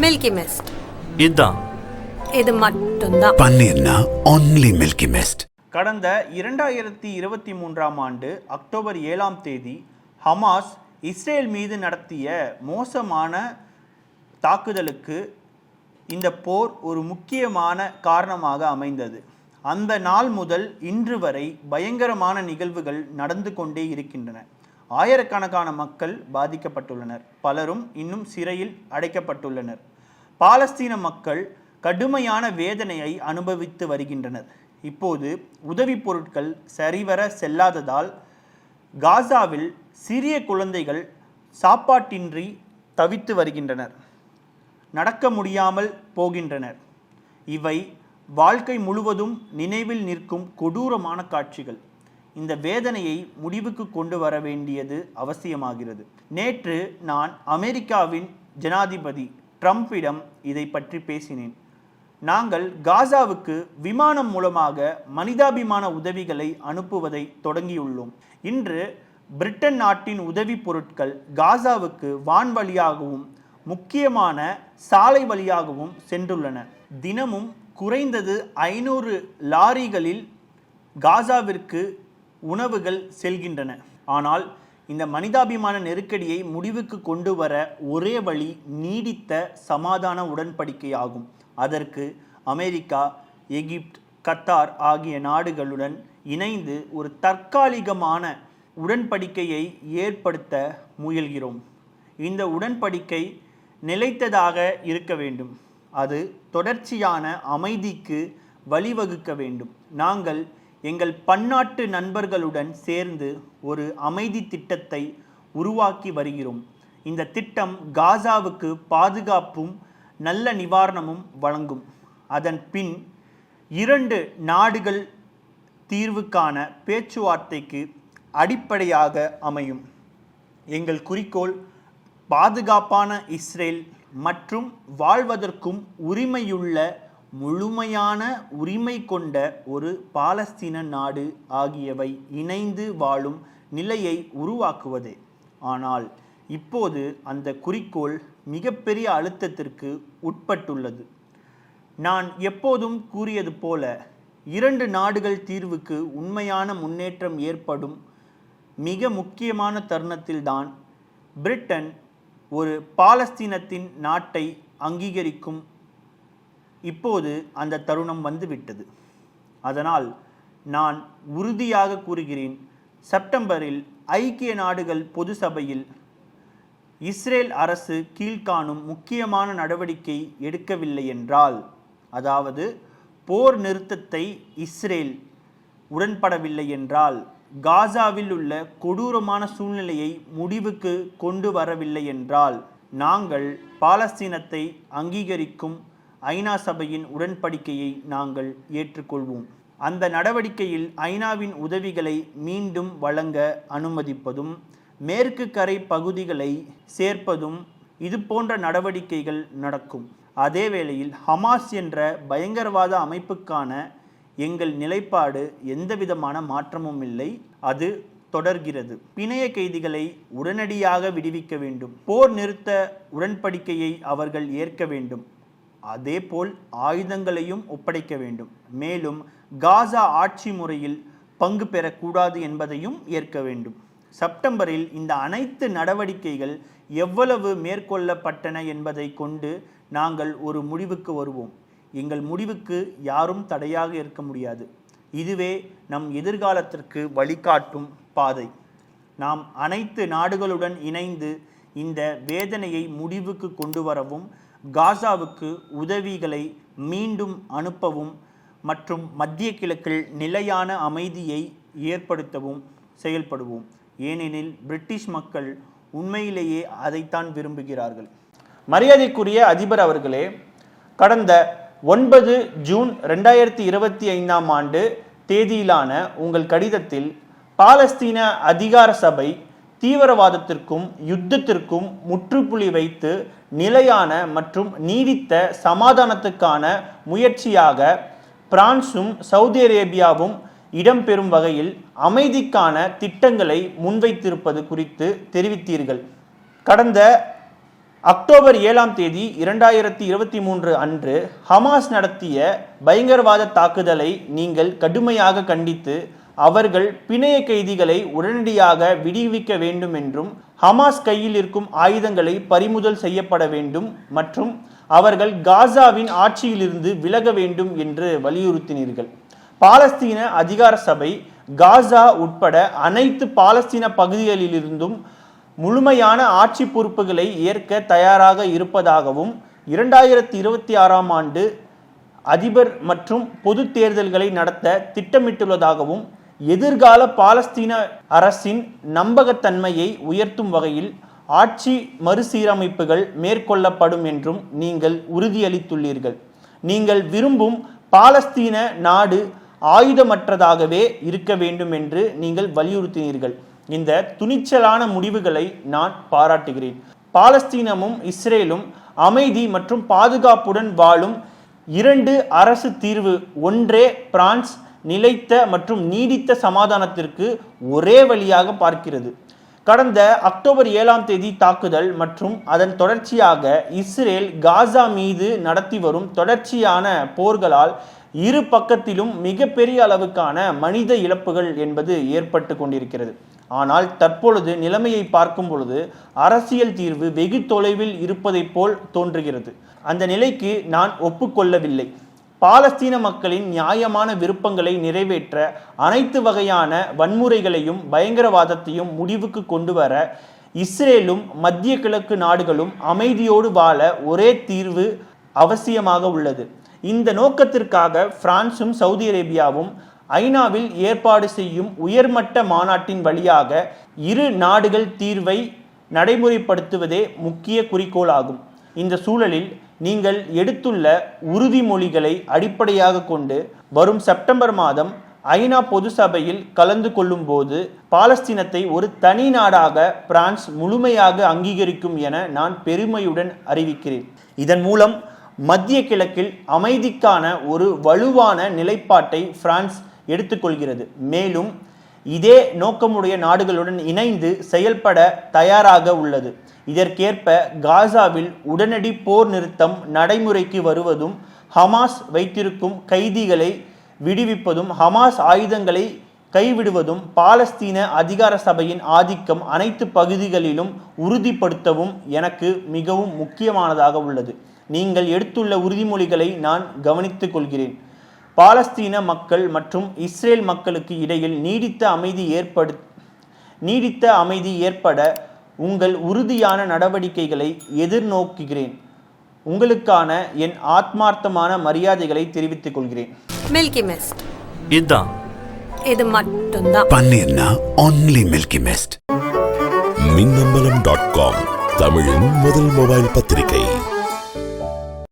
Milky mist. இதுதான், இது மட்டும்தான் பன்னீர்னா only மில்கி மிஸ்ட். கடந்த 2023ஆம் ஆண்டு அக்டோபர் 7ஆம் தேதி ஹமாஸ் இஸ்ரேல் மீது நடத்திய மோசமான தாக்குதலுக்கு இந்த போர் ஒரு முக்கியமான காரணமாக அமைந்தது. அந்த நாள் முதல் இன்று வரை பயங்கரமான நிகழ்வுகள் நடந்து கொண்டே இருக்கின்றன. ஆயிரக்கணக்கான மக்கள் பாதிக்கப்பட்டுள்ளனர். பலரும் இன்னும் சிறையில் அடைக்கப்பட்டுள்ளனர். பாலஸ்தீன மக்கள் கடுமையான வேதனையை அனுபவித்து வருகின்றனர். இப்போது உதவி பொருட்கள் சரிவர செல்லாததால் காசாவில் சிறிய குழந்தைகள் சாப்பாட்டின்றி தவித்து வருகின்றனர், நடக்க முடியாமல் போகின்றனர். இவை வாழ்க்கை முழுவதும் நினைவில் நிற்கும் கொடூரமான காட்சிகள். இந்த வேதனையை முடிவுக்கு கொண்டு வர வேண்டியது அவசியமாகிறது. நேற்று நான் அமெரிக்காவின் ஜனாதிபதி ட்ரம்பிடம் இதை பற்றி பேசினேன். நாங்கள் காசாவுக்கு விமானம் மூலமாக மனிதாபிமான உதவிகளை அனுப்புவதை தொடங்கியுள்ளோம். இன்று பிரிட்டன் நாட்டின் உதவி பொருட்கள் காசாவுக்கு வான் வழியாகவும் முக்கியமான சாலை வழியாகவும் சென்றுள்ளன. தினமும் குறைந்தது 500 லாரிகளில் காசாவிற்கு உணவுகள் செல்கின்றன. ஆனால் இந்த மனிதாபிமான நெருக்கடியை முடிவுக்கு கொண்டு வர ஒரே வழி நீடித்த சமாதான உடன்படிக்கையாகும். அதற்கு அமெரிக்கா, எகிப்து, கத்தார் ஆகிய நாடுகளுடன் இணைந்து ஒரு தற்காலிகமான உடன்படிக்கையை ஏற்படுத்த முயல்கிறோம். இந்த உடன்படிக்கை நிலைத்ததாக இருக்க வேண்டும். அது தொடர்ச்சியான அமைதிக்கு வழிவகுக்க வேண்டும். நாங்கள் எங்கள் பன்னாட்டு நண்பர்களுடன் சேர்ந்து ஒரு அமைதி திட்டத்தை உருவாக்கி வருகிறோம். இந்த திட்டம் காசாவுக்கு பாதுகாப்பும் நல்ல நிவாரணமும் வழங்கும். அதன் பின் 2 நாடுகள் தீர்வுக்கான பேச்சுவார்த்தைக்கு அடிப்படையாக அமையும். எங்கள் குறிக்கோள் பாதுகாப்பான இஸ்ரேல் மற்றும் வாழ்வதற்கும் உரிமையுள்ள முழுமையான உரிமை கொண்ட ஒரு பாலஸ்தீன நாடு ஆகியவை இணைந்து வாழும் நிலையை உருவாக்குவதே. ஆனால் இப்போது அந்த குறிக்கோள் மிகப்பெரிய அழுத்தத்திற்கு உட்பட்டுள்ளது. நான் எப்போதும் கூறியது போல 2 நாடுகள் தீர்வுக்கு உண்மையான முன்னேற்றம் ஏற்படும் மிக முக்கியமான தருணத்தில்தான் பிரிட்டன் ஒரு பாலஸ்தீனத்தின் நாட்டை அங்கீகரிக்கும். இப்போது அந்த தருணம் வந்துவிட்டது. அதனால் நான் உறுதியாக கூறுகிறேன், செப்டம்பரில் ஐக்கிய நாடுகள் பொது சபையில் இஸ்ரேல் அரசு கீழ்காணும் முக்கியமான நடவடிக்கை எடுக்கவில்லை என்றால், அதாவது போர் நிறுத்தத்தை இஸ்ரேல் உடன்படவில்லை என்றால், காசாவில் உள்ள கொடூரமான சூழ்நிலையை முடிவுக்கு கொண்டு வரவில்லை என்றால், நாங்கள் பாலஸ்தீனத்தை அங்கீகரிக்கும் ஐநா சபையின் உடன்படிக்கையை நாங்கள் ஏற்றுக்கொள்வோம். அந்த நடவடிக்கையில் ஐநாவின் உதவிகளை மீண்டும் வழங்க அனுமதிப்பதும் மேற்கு கரை பகுதிகளை சேர்ப்பதும் இது போன்ற நடவடிக்கைகள் நடக்கும். அதே வேளையில் ஹமாஸ் என்ற பயங்கரவாத அமைப்புக்கான எங்கள் நிலைப்பாடு எந்தவிதமான மாற்றமும் இல்லை, அது தொடர்கிறது. பிணைய கைதிகளை உடனடியாக விடுவிக்க வேண்டும். போர் நிறுத்த உடன்படிக்கையை அவர்கள் ஏற்க வேண்டும். அதேபோல் ஆயுதங்களையும் ஒப்படைக்க வேண்டும். மேலும் காசா ஆட்சி முறையில் பங்கு பெறக்கூடாது என்பதையும் ஏற்க வேண்டும். செப்டம்பரில் இந்த அனைத்து நடவடிக்கைகள் எவ்வளவு மேற்கொள்ளப்பட்டன என்பதை கொண்டு நாங்கள் ஒரு முடிவுக்கு வருவோம். எங்கள் முடிவுக்கு யாரும் தடையாக இருக்க முடியாது. இதுவே நம் எதிர்காலத்திற்கு வழிகாட்டும் பாதை. நாம் அனைத்து நாடுகளுடன் இணைந்து இந்த வேதனையை முடிவுக்கு கொண்டு வரவும், காசாவுக்கு உதவிகளை மீண்டும் அனுப்பவும் மற்றும் மத்திய கிழக்கில் நிலையான அமைதியை ஏற்படுத்தவும் செயல்படுவோம். ஏனெனில் பிரிட்டிஷ் மக்கள் உண்மையிலேயே அதைத்தான் விரும்புகிறார்கள். மரியாதைக்குரிய அதிபர் அவர்களே, கடந்த 9 ஜூன் 2025ஆம் ஆண்டு தேதியிலான உங்கள் கடிதத்தில் பாலஸ்தீன அதிகார சபை தீவிரவாதத்திற்கும் யுத்தத்திற்கும் முற்றுப்புள்ளி வைத்து நிலையான மற்றும் நீடித்த சமாதானத்துக்கான முயற்சியாக பிரான்சும் சவுதி அரேபியாவும் இடம்பெறும் வகையில் அமைதிக்கான திட்டங்களை முன்வைத்திருப்பது குறித்து தெரிவித்தீர்கள். கடந்த அக்டோபர் 7ஆம் தேதி 2023 அன்று ஹமாஸ் நடத்திய பயங்கரவாத தாக்குதலை நீங்கள் கடுமையாக கண்டித்து அவர்கள் பிணைய கைதிகளை உடனடியாக விடுவிக்க வேண்டும் என்றும் ஹமாஸ் கையில் இருக்கும் ஆயுதங்களை பறிமுதல் செய்யப்பட வேண்டும் மற்றும் அவர்கள் காசாவின் ஆட்சியிலிருந்து விலக வேண்டும் என்று வலியுறுத்தினீர்கள். பாலஸ்தீன அதிகார சபை காசா உட்பட அனைத்து பாலஸ்தீன பகுதிகளிலிருந்தும் முழுமையான ஆட்சி பொறுப்புகளை ஏற்க தயாராக இருப்பதாகவும் 2026ஆம் ஆண்டு அதிபர் மற்றும் பொது தேர்தல்களை நடத்த திட்டமிட்டுள்ளதாகவும் எதிர்கால பாலஸ்தீன அரசின் நம்பகத்தன்மையை உயர்த்தும் வகையில் ஆட்சி மறுசீரமைப்புகள் மேற்கொள்ளப்படும் என்றும் நீங்கள் உறுதியளித்துள்ளீர்கள். நீங்கள் விரும்பும் பாலஸ்தீன நாடு ஆயுதமற்றதாகவே இருக்க வேண்டும் என்று நீங்கள் வலியுறுத்தினீர்கள். இந்த துணிச்சலான முடிவுகளை நான் பாராட்டுகிறேன். பாலஸ்தீனமும் இஸ்ரேலும் அமைதி மற்றும் பாதுகாப்புடன் வாழும் 2 அரசு தீர்வு ஒன்றே பிரான்ஸ் நிலைத்த மற்றும் நீடித்த சமாதானத்திற்கு ஒரே வழியாக பார்க்கிறது. கடந்த அக்டோபர் 7ஆம் தேதி தாக்குதல் மற்றும் அதன் தொடர்ச்சியாக இஸ்ரேல் காசா மீது நடத்தி வரும் தொடர்ச்சியான போர்களால் இரு பக்கத்திலும் மிகப்பெரிய அளவுக்கான மனித இழப்புகள் என்பது ஏற்பட்டு கொண்டிருக்கிறது. ஆனால் தற்பொழுது நிலைமையை பார்க்கும் பொழுது அரசியல் தீர்வு வெகு தொலைவில் இருப்பதை போல் தோன்றுகிறது. அந்த நிலைக்கு நான் ஒப்புக்கொள்ளவில்லை. பாலஸ்தீன மக்களின் நியாயமான விருப்பங்களை நிறைவேற்ற அனைத்து வகையான வன்முறைகளையும் பயங்கரவாதத்தையும் முடிவுக்கு கொண்டு வர இஸ்ரேலும் மத்திய கிழக்கு நாடுகளும் அமைதியோடு வாழ ஒரே தீர்வு அவசியமாக உள்ளது. இந்த நோக்கத்திற்காக பிரான்சும் சவுதி அரேபியாவும் ஐநாவில் ஏற்பாடு செய்யும் உயர்மட்ட மாநாட்டின் வழியாக இரு நாடுகள் தீர்வை நடைமுறைப்படுத்துவதே முக்கிய குறிக்கோளாகும். இந்த சூழலில் நீங்கள் எடுத்துள்ள உறுதிமொழிகளை அடிப்படையாக கொண்டு வரும் செப்டம்பர் மாதம் ஐநா பொது சபையில் கலந்து கொள்ளும் போது பாலஸ்தீனத்தை ஒரு தனி நாடாக பிரான்ஸ் முழுமையாக அங்கீகரிக்கும் என நான் பெருமையுடன் அறிவிக்கிறேன். இதன் மூலம் மத்திய கிழக்கில் அமைதிக்கான ஒரு வலுவான நிலைப்பாட்டை பிரான்ஸ் எடுத்துக்கொள்கிறது. மேலும் இதே நோக்கமுடைய நாடுகளுடன் இணைந்து செயல்பட தயாராக உள்ளது. இதற்கேற்ப காசாவில் உடனடி போர் நிறுத்தம் நடைமுறைக்கு வருவதும் ஹமாஸ் வைத்திருக்கும் கைதிகளை விடுவிப்பதும் ஹமாஸ் ஆயுதங்களை கைவிடுவதும் பாலஸ்தீன அதிகார சபையின் ஆதிக்கம் அனைத்து பகுதிகளிலும் உறுதிப்படுத்தவும் எனக்கு மிகவும் முக்கியமானதாக உள்ளது. நீங்கள் எடுத்துள்ள உறுதிமொழிகளை நான் கவனித்துக் கொள்கிறேன். பாலஸ்தீன மக்கள் மற்றும் இஸ்ரேல் மக்களுக்கு இடையில் நீடித்த அமைதி ஏற்பட உங்கள் உறுதியான நடவடிக்கைகளை எதிர்நோக்குகிறேன். உங்களுக்கான என் ஆத்மார்த்தமான மரியாதைகளை தெரிவித்துக் கொள்கிறேன். மில்கி மிஸ்ட் இதான் இது மட்டும்தான். பன்னீர்னா only மில்கி மிஸ்ட். மின்னம்பலம்.com தமிழின் முதல் மொபைல் பத்திரிகை.